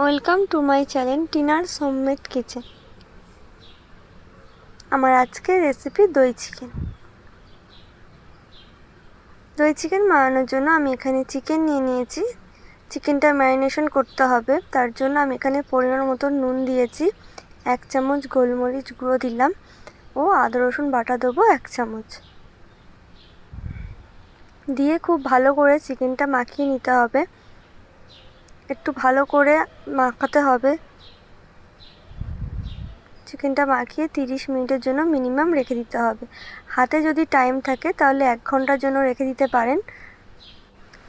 Welcome to my channel Tina's homemade kitchen. আমার আজকের recipe দই চিকেন। দই চিকেন বানানোর জন্য আমি এখানে চিকেন নিয়ে নিয়েছি। চিকেনটা ম্যারিনেশন করতে হবে, তার জন্য আমি এখানে পরিমাণ মতো নুন দিয়েছি, 1 চামচ গোলমরিচ গুঁড়ো দিলাম ও আদা রসুন বাটা দেবো 1 চামচ দিয়ে খুব ভালো করে চিকেনটা মাখিয়ে নিতে হবে। একটু ভালো করে মাখাতে হবে। চিকেনটা মাখিয়ে 30 মিনিটের জন্য মিনিমাম রেখে দিতে হবে। হাতে যদি টাইম থাকে তাহলে 1 ঘন্টার জন্য রেখে দিতে পারেন।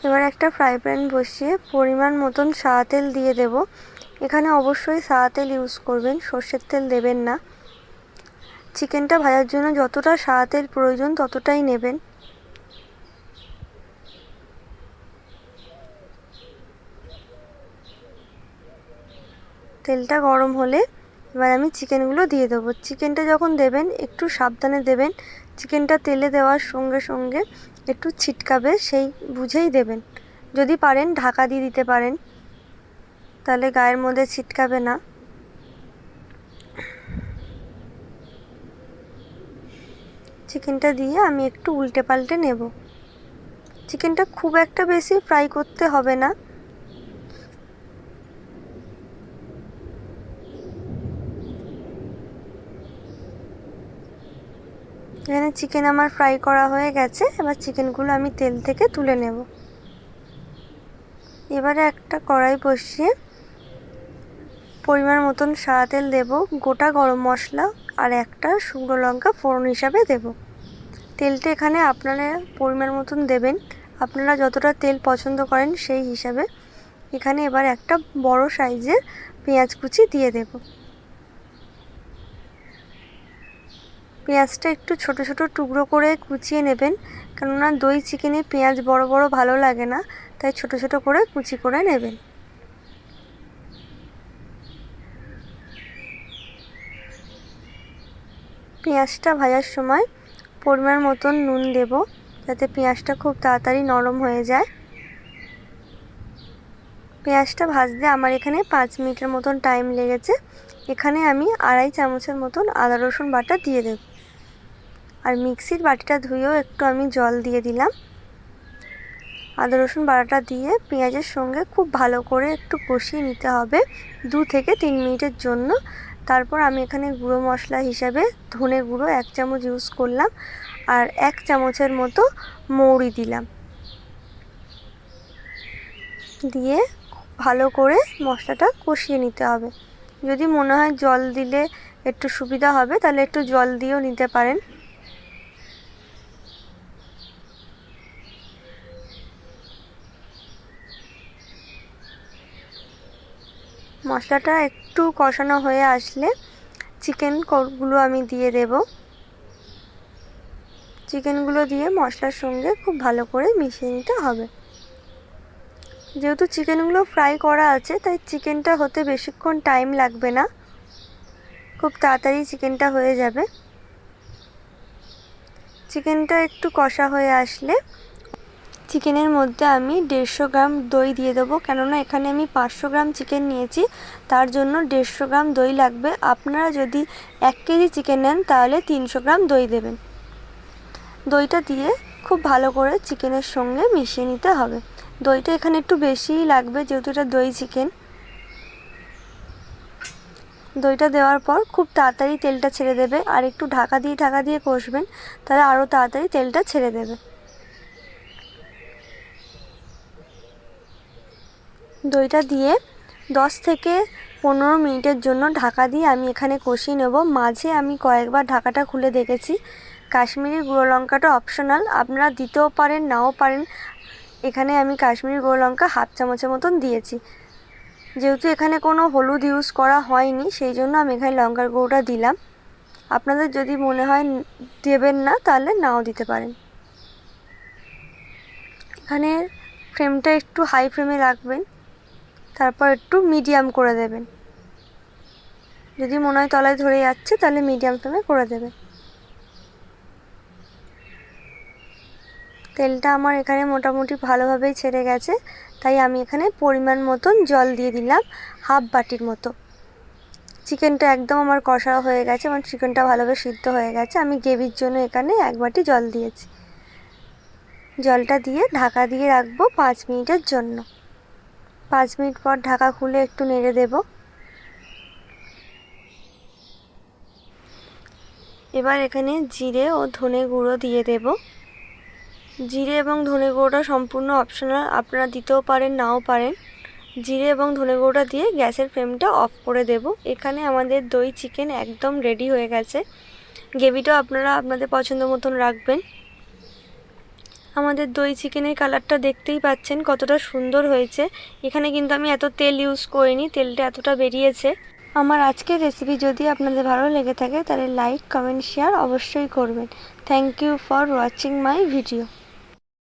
এবার একটা ফ্রাই প্যান বসিয়ে পরিমাণ মতন সাদা তেল দিয়ে দেব। এখানে অবশ্যই সাদা তেল ইউজ করবেন, সর্ষের তেল দেবেন না। চিকেনটা ভাজার জন্য যতটা সাদা তেল প্রয়োজন ততটাই নেবেন। তেলটা গরম হলে এবার আমি চিকেনগুলো দিয়ে দেবো। চিকেনটা যখন দেবেন একটু সাবধানে দেবেন। চিকেনটা তেলে দেওয়ার সঙ্গে সঙ্গে একটু ছিটকাবে, সেই বুঝেই দেবেন। যদি পারেন ঢাকা দিয়ে দিতে পারেন, তাহলে গায়ের মধ্যে ছিটকাবে না। চিকেনটা দিয়ে আমি একটু উল্টে পাল্টে নেব। চিকেনটা খুব একটা বেশি ফ্রাই করতে হবে না। এখানে চিকেন আমার ফ্রাই করা হয়ে গেছে। এবার চিকেনগুলো আমি তেল থেকে তুলে নেব। এবারে একটা কড়াই বসিয়ে পরিমাণ মতন সাদা তেল দেব, গোটা গরম মশলা আর একটা শুকনো লঙ্কা ফোড়ন হিসাবে দেব। তেলটা এখানে আপনারা পরিমাণ মতন দেবেন, আপনারা যতটা তেল পছন্দ করেন সেই হিসাবে। এখানে এবার একটা বড় সাইজের পেঁয়াজ কুচি দিয়ে দেব। পেঁয়াজটা একটু ছোট ছোট টুকরো করে কুচিয়ে নেবেন, কেননা দই চিকেনে পেঁয়াজ বড় বড় ভালো লাগে না, তাই ছোট ছোট করে কুচি করে নেবেন। পেঁয়াজটা ভাজার সময় পরিমাণ মতন নুন দেব, যাতে পেঁয়াজটা খুব তাড়াতাড়ি নরম হয়ে যায়। পেঁয়াজটা ভাজতে আমার এখানে 5 মিনিটের মতন টাইম লেগেছে। এখানে আমি 2.5 চামচের মতন আদা রসুন বাটা দিয়ে দেব। আর মিক্সির বাটিটা ধুয়েও একটু আমি জল দিয়ে দিলাম। আদা রসুন বাটাটা দিয়ে পেঁয়াজের সঙ্গে খুব ভালো করে একটু কষিয়ে নিতে হবে 2 থেকে 3 মিনিটের জন্য। তারপর আমি এখানে গুঁড়ো মশলা হিসাবে ধনে গুঁড়ো 1 চামচ ইউজ করলাম আর 1 চামচের মতো মৌরি দিলাম। দিয়ে ভালো করে মশলাটা কষিয়ে নিতে হবে। যদি মনে হয় জল দিলে একটু সুবিধা হবে, তাহলে একটু জল দিয়েও নিতে পারেন। মশলাটা একটু কষানো হয়ে আসলে চিকেনগুলো আমি দিয়ে দেব। চিকেনগুলো দিয়ে মশলার সঙ্গে খুব ভালো করে মিশিয়ে নিতে হবে। যেহেতু চিকেনগুলো ফ্রাই করা আছে তাই চিকেনটা হতে বেশিক্ষণ টাইম লাগবে না, খুব তাড়াতাড়ি চিকেনটা হয়ে যাবে। চিকেনটা একটু কষা হয়ে আসলে চিকেনের মধ্যে আমি 150 গ্রাম দই দিয়ে দেবো, কেননা এখানে আমি 500 গ্রাম চিকেন নিয়েছি, তার জন্য 150 গ্রাম দই লাগবে। আপনারা যদি 1 কেজি চিকেন নেন তাহলে 300 গ্রাম দই দেবেন। দইটা দিয়ে খুব ভালো করে চিকেনের সঙ্গে মিশিয়ে নিতে হবে। দইটা এখানে একটু বেশিই লাগবে, যেহেতু এটা দই চিকেন। দইটা দেওয়ার পর খুব তাড়াতাড়ি তেলটা ছেড়ে দেবে, আর একটু ঢাকা দিয়ে কষবেন, তাহলে আরও তাড়াতাড়ি তেলটা ছেড়ে দেবে। দইটা দিয়ে 10 থেকে 15 মিনিটের জন্য ঢাকা দিয়ে আমি এখানে কষিয়ে নেব। মাঝে আমি কয়েকবার ঢাকাটা খুলে দেখেছি। কাশ্মীরি গুঁড়ো লঙ্কাটা অপশনাল, আপনারা দিতেও পারেন নাও পারেন। এখানে আমি কাশ্মীরি গুঁড়ো লঙ্কা 1/2 চামচের মতন দিয়েছি। যেহেতু এখানে কোনো হলুদ ইউজ করা হয়নি, সেই জন্য আমি এখানে লঙ্কার গুঁড়োটা দিলাম। আপনাদের যদি মনে হয় দেবেন না, তাহলে নাও দিতে পারেন। এখানে ফ্লেমটা একটু হাই ফ্লেমে রাখবেন, তারপর একটু মিডিয়াম করে দেবেন। যদি মনে হয় তলায় ধরে যাচ্ছে তাহলে মিডিয়াম ফ্লেমে করে দেবেন। তেলটা আমার এখানে মোটামুটি ভালোভাবেই ছেড়ে গেছে, তাই আমি এখানে পরিমাণ মতন জল দিয়ে দিলাম, হাফ বাটির মতো। চিকেনটা একদম আমার কষা হয়ে গেছে, আমার চিকেনটা ভালোভাবে সিদ্ধ হয়ে গেছে। আমি গ্রেভির জন্য এখানে 1 বাটি জল দিয়েছি। জলটা দিয়ে ঢাকা দিয়ে রাখবো 5 মিনিটের জন্য। 5 মিনিট পর ঢাকা খুলে একটু নেড়ে দেব। এবার এখানে জিরে ও ধনে গুঁড়ো দিয়ে দেব। জিরে এবং ধনে গুঁড়োটা সম্পূর্ণ অপশনাল, আপনারা দিতেও পারেন নাও পারেন। জিরে এবং ধনে গুঁড়োটা দিয়ে গ্যাসের ফ্লেমটা অফ করে দেব। এখানে আমাদের দই চিকেন একদম রেডি হয়ে গেছে। গ্রেভিটাও আপনারা আপনাদের পছন্দ মতন রাখবেন। আমাদের দই চিকেনের কালারটা দেখতেই পাচ্ছেন কতটা সুন্দর হয়েছে। এখানে কিন্তু আমি এত তেল ইউজ করিনি, তেলটা এতটা বেরিয়েছে। আমার আজকের রেসিপি যদি আপনাদের ভালো লেগে থাকে তাহলে লাইক, কমেন্ট, শেয়ার অবশ্যই করবেন। Thank you for watching my video.